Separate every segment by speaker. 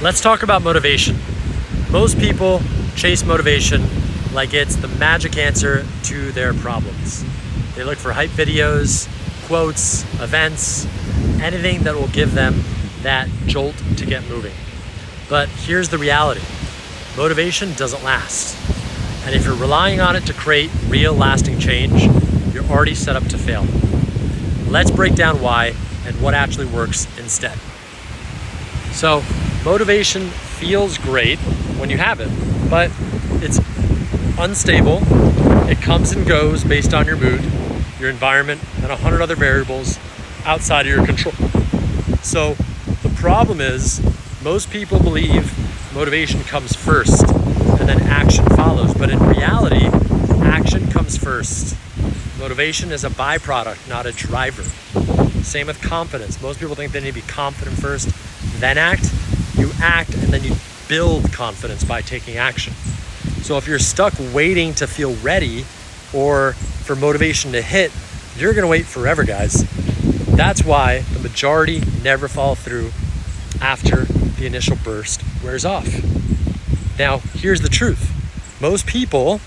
Speaker 1: Let's talk about motivation. Most people chase motivation like it's the magic answer to their problems. They look for hype videos, quotes, events, anything that will give them that jolt to get moving. But here's the reality. Motivation doesn't last. And if you're relying on it to create real lasting change, you're already set up to fail. Let's break down why and what actually works instead. So, motivation feels great when you have it, but it's unstable. It comes and goes based on your mood, your environment, and 100 other variables outside of your control. So the problem is most people believe motivation comes first and then action follows, but in reality, action comes first. Motivation is a byproduct, not a driver. Same with confidence. Most people think they need to be confident first, then act. You act and then you build confidence by taking action. So if you're stuck waiting to feel ready or for motivation to hit, you're gonna wait forever, guys. That's why the majority never follow through after the initial burst wears off. Now, here's the truth. Most people,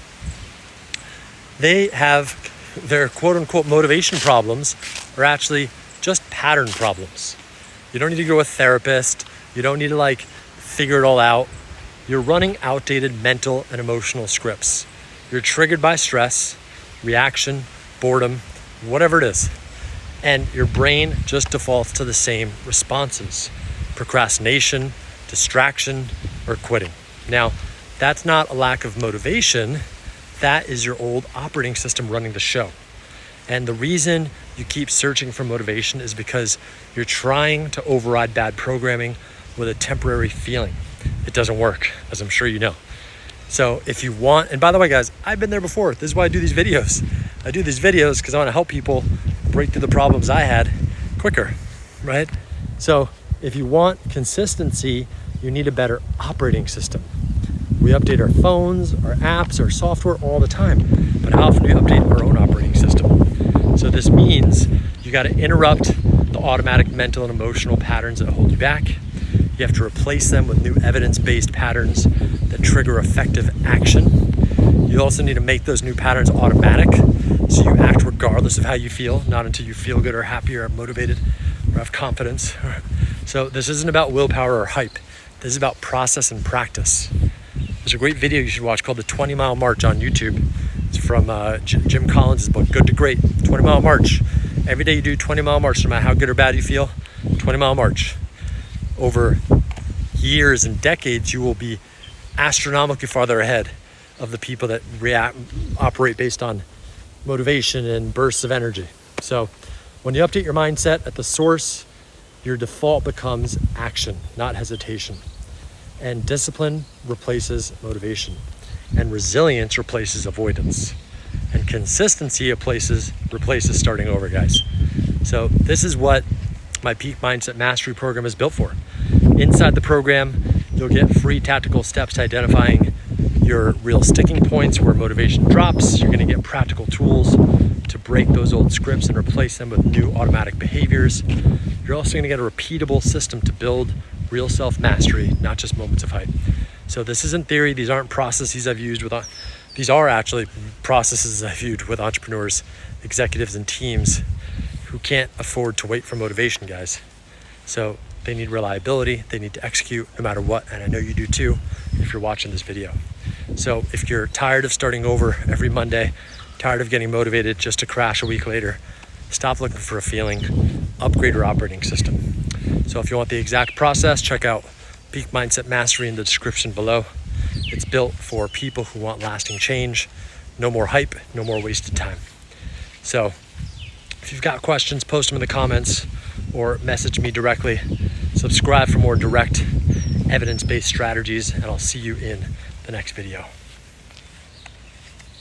Speaker 1: they have their quote unquote motivation problems are actually just pattern problems. You don't need to go to a therapist. You don't need to figure it all out. You're running outdated mental and emotional scripts. You're triggered by stress, reaction, boredom, whatever it is. And your brain just defaults to the same responses: procrastination, distraction, or quitting. Now, that's not a lack of motivation. That is your old operating system running the show. And the reason you keep searching for motivation is because you're trying to override bad programming with a temporary feeling. It doesn't work, as I'm sure you know. So if you want, and by the way, guys, I've been there before. This is why I do these videos. I do these videos because I want to help people break through the problems I had quicker, right? So if you want consistency, you need a better operating system. We update our phones, our apps, our software all the time, but how often do we update our own operating system? So this means you got to interrupt the automatic mental and emotional patterns that hold you back. You have to replace them with new evidence-based patterns that trigger effective action. You also need to make those new patterns automatic, so you act regardless of how you feel, not until you feel good or happy or motivated or have confidence. So this isn't about willpower or hype. This is about process and practice. There's a great video you should watch called the 20-Mile March on YouTube. It's from Jim Collins' book, Good to Great, 20-Mile March. Every day you do 20-mile march, no matter how good or bad you feel, 20-mile march. Over years and decades, you will be astronomically farther ahead of the people that operate based on motivation and bursts of energy. So when you update your mindset at the source, your default becomes action, not hesitation. And discipline replaces motivation. And resilience replaces avoidance. And consistency replaces starting over, guys. So this is what my Peak Mindset Mastery program is built for. Inside the program, you'll get free tactical steps to identifying your real sticking points where motivation drops. You're gonna get practical tools to break those old scripts and replace them with new automatic behaviors. You're also gonna get a repeatable system to build real self-mastery, not just moments of hype. So this isn't theory. These aren't processes I've used with, these are actually processes I've used with entrepreneurs, executives, and teams who can't afford to wait for motivation, guys. So they need reliability, they need to execute no matter what, and I know you do too if you're watching this video. So if you're tired of starting over every Monday, tired of getting motivated just to crash a week later, stop looking for a feeling, upgrade your operating system. So if you want the exact process, check out Peak Mindset Mastery in the description below. It's built for people who want lasting change, no more hype, no more wasted time. So if you've got questions, post them in the comments or message me directly. Subscribe for more direct evidence-based strategies, and I'll see you in the next video.